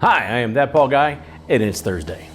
Hi, I am That Paul Guy, and it's Thursday.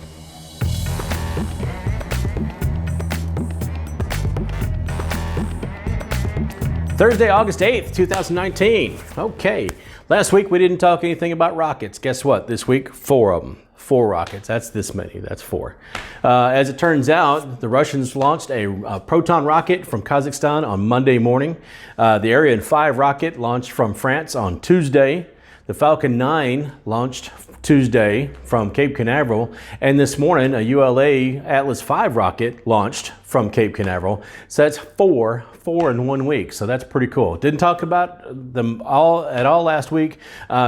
Thursday, August 8th, 2019. Okay, last week we didn't talk anything about rockets. Guess what? This week, 4 of them. 4 rockets. That's this many. That's 4. As it turns out, the Russians launched a Proton rocket from Kazakhstan on Monday morning. The Ariane 5 rocket launched from France on Tuesday. The Falcon 9 launched Tuesday from Cape Canaveral, and this morning a ULA Atlas V rocket launched from Cape Canaveral. So that's four in 1 week. So that's pretty cool. Didn't talk about them all at all last week.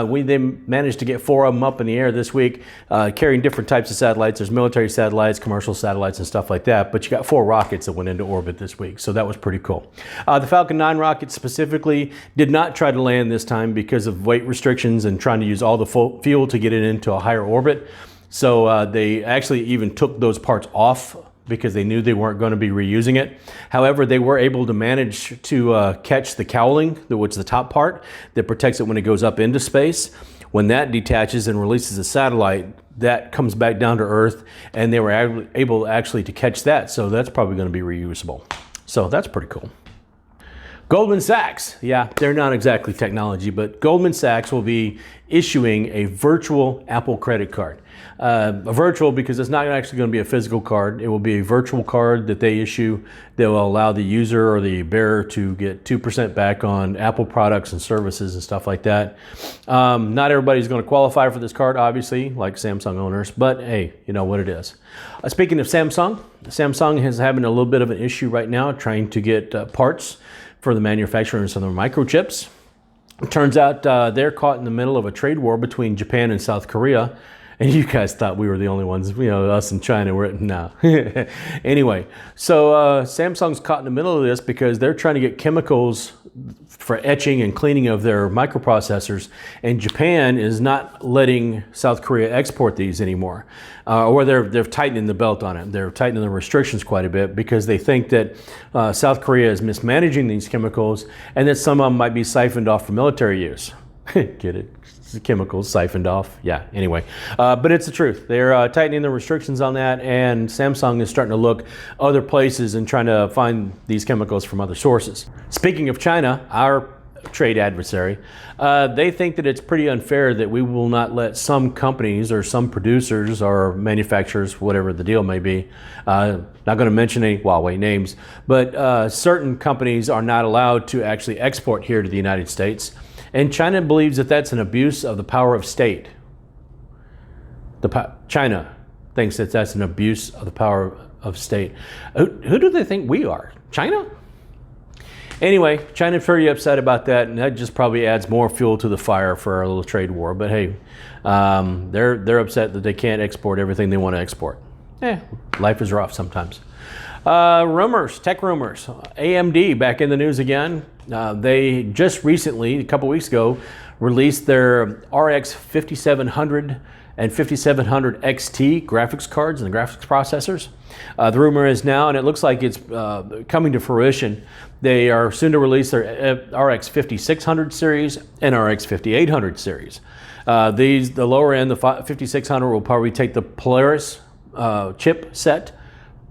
We then managed to get 4 of them up in the air this week, carrying different types of satellites. There's military satellites, commercial satellites, and stuff like that. But you got 4 rockets that went into orbit this week. So that was pretty cool. The Falcon 9 rocket specifically did not try to land this time because of weight restrictions and trying to use all the fuel to get it into a higher orbit. So they actually even took those parts off because they knew they weren't going to be reusing it. However, they were able to manage to catch the cowling, which is the top part that protects it when it goes up into space. When that detaches and releases a satellite, that comes back down to Earth, and they were able actually to catch that. So that's probably going to be reusable. So that's pretty cool. Goldman Sachs, yeah, they're not exactly technology, but Goldman Sachs will be issuing a virtual Apple credit card. A virtual because it's not actually going to be a physical card. It will be a virtual card that they issue that will allow the user or the bearer to get 2% back on Apple products and services and stuff like that. Not everybody's going to qualify for this card, obviously, like Samsung owners, but hey, you know what it is. Speaking of Samsung is having a little bit of an issue right now trying to get parts for the manufacturers of their microchips. It turns out they're caught in the middle of a trade war between Japan and South Korea. And you guys thought we were the only ones, you know, us in China. No. Anyway, so Samsung's caught in the middle of this because they're trying to get chemicals for etching and cleaning of their microprocessors, and Japan is not letting South Korea export these anymore, or they're tightening the belt on it. They're tightening the restrictions quite a bit because they think that South Korea is mismanaging these chemicals and that some of them might be siphoned off for military use. Get it? Chemicals siphoned off. Yeah, anyway. But it's the truth. They're tightening the restrictions on that, and Samsung is starting to look other places and trying to find these chemicals from other sources. Speaking of China, our trade adversary, they think that it's pretty unfair that we will not let some companies or some producers or manufacturers, whatever the deal may be, not going to mention any Huawei names, but certain companies are not allowed to actually export here to the United States. And China believes that that's an abuse of the power of state. China thinks that that's an abuse of the power of state. Who do they think we are? China? Anyway, China's pretty upset about that, and that just probably adds more fuel to the fire for our little trade war. But hey, they're upset that they can't export everything they want to export. Life is rough sometimes. Tech rumors. AMD back in the news again. They just recently, a couple weeks ago, released their RX 5700 and 5700 XT graphics cards and the graphics processors. The rumor is now, and it looks like it's coming to fruition, they are soon to release their RX 5600 series and RX 5800 series. The lower end, the 5600, will probably take the Polaris chip set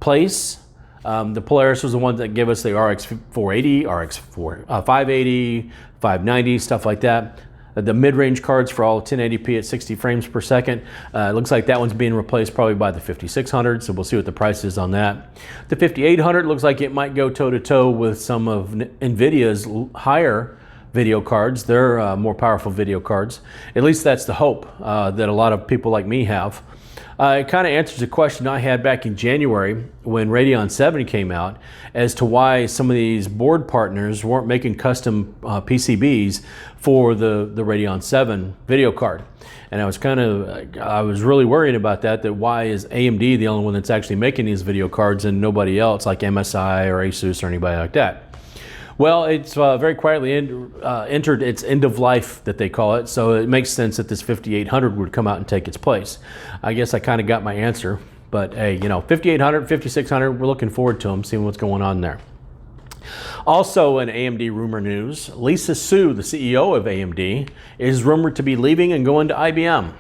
place. The Polaris was the one that gave us the RX 480, RX 580, 590, stuff like that. The mid-range cards for all 1080p at 60 frames per second. It looks like that one's being replaced probably by the 5600, so we'll see what the price is on that. The 5800 looks like it might go toe-to-toe with some of NVIDIA's higher video cards. They're more powerful video cards. At least that's the hope that a lot of people like me have. It kind of answers a question I had back in January when Radeon 7 came out as to why some of these board partners weren't making custom PCBs for the Radeon 7 video card. And I was really worried about that why is AMD the only one that's actually making these video cards and nobody else like MSI or Asus or anybody like that. Well, it's very quietly entered its end of life, that they call it, so it makes sense that this 5800 would come out and take its place. I guess I kind of got my answer, but hey, you know, 5800, 5600, we're looking forward to them, seeing what's going on there. Also in AMD rumor news, Lisa Su, the CEO of AMD, is rumored to be leaving and going to IBM.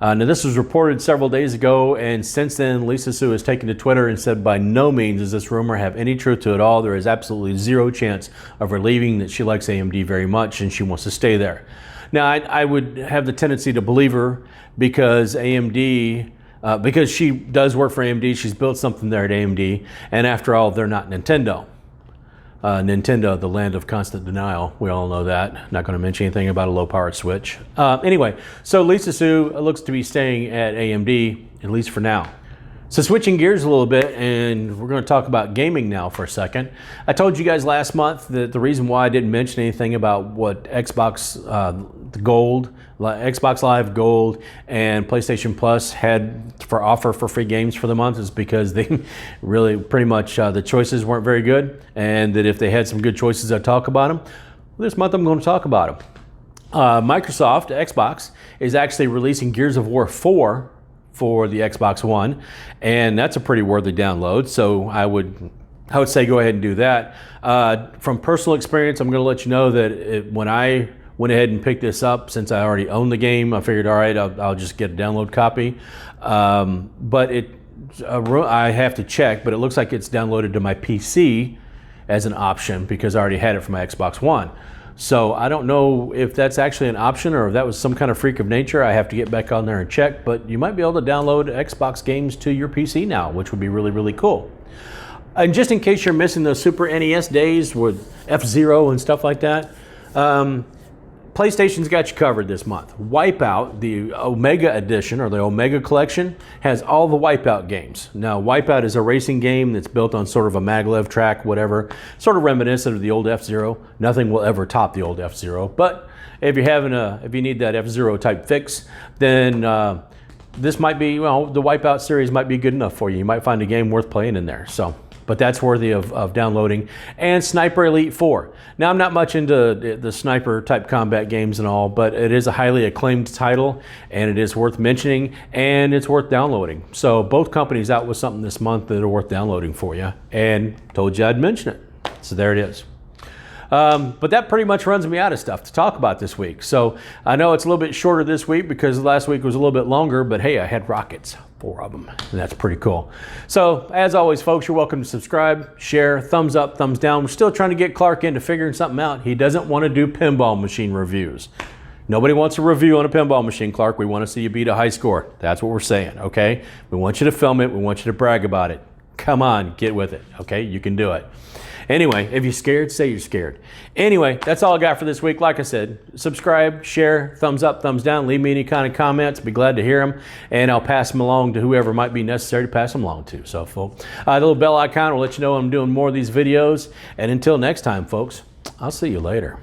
Now, this was reported several days ago, and since then, Lisa Su has taken to Twitter and said, by no means does this rumor have any truth to it at all. There is absolutely zero chance of her leaving, that she likes AMD very much and she wants to stay there. Now, I would have the tendency to believe her because AMD, because she does work for AMD, she's built something there at AMD, and after all, they're not Nintendo. Nintendo, the land of constant denial. We all know that. Not going to mention anything about a low-powered Switch. Anyway, so Lisa Su looks to be staying at AMD, at least for now. So switching gears a little bit, and we're going to talk about gaming now for a second. I told you guys last month that the reason why I didn't mention anything about what Xbox Xbox Live Gold and PlayStation Plus had for offer for free games for the month is because they really pretty much the choices weren't very good, and that if they had some good choices, I'd talk about them. Well, this month I'm going to talk about them. Microsoft, Xbox, is actually releasing Gears of War 4 for the Xbox One, and that's a pretty worthy download, so I would say go ahead and do that. From personal experience, I'm going to let you know that when I went ahead and picked this up, since I already own the game, I figured, all right, I'll just get a download copy. But I have to check, but it looks like it's downloaded to my PC as an option because I already had it for my Xbox One. So I don't know if that's actually an option or if that was some kind of freak of nature. I have to get back on there and check, but you might be able to download Xbox games to your PC now, which would be really, really cool. And just in case you're missing those Super NES days with F-Zero and stuff like that, PlayStation's got you covered this month. Wipeout, the Omega Edition or the Omega Collection, has all the Wipeout games. Now, Wipeout is a racing game that's built on sort of a maglev track, whatever, sort of reminiscent of the old F-Zero. Nothing will ever top the old F-Zero, but if you need that F-Zero type fix, then this might be, well, the Wipeout series might be good enough for you. You might find a game worth playing in there. But that's worthy of downloading. And Sniper Elite 4. Now, I'm not much into the sniper type combat games and all, but it is a highly acclaimed title, and it is worth mentioning, and it's worth downloading. So both companies out with something this month that are worth downloading for you, and told you I'd mention it. So there it is. But that pretty much runs me out of stuff to talk about this week. So I know it's a little bit shorter this week because last week was a little bit longer, but hey, I had rockets, 4 of them, and that's pretty cool. So as always, folks, you're welcome to subscribe, share, thumbs up, thumbs down. We're still trying to get Clark into figuring something out. He doesn't want to do pinball machine reviews. Nobody wants a review on a pinball machine, Clark. We want to see you beat a high score. That's what we're saying, okay? We want you to film it. We want you to brag about it. Come on, get with it, okay? You can do it. Anyway, if you're scared, say you're scared. Anyway, that's all I got for this week. Like I said, subscribe, share, thumbs up, thumbs down. Leave me any kind of comments. Be glad to hear them. And I'll pass them along to whoever might be necessary to pass them along to. So, folks, the little bell icon will let you know I'm doing more of these videos. And until next time, folks, I'll see you later.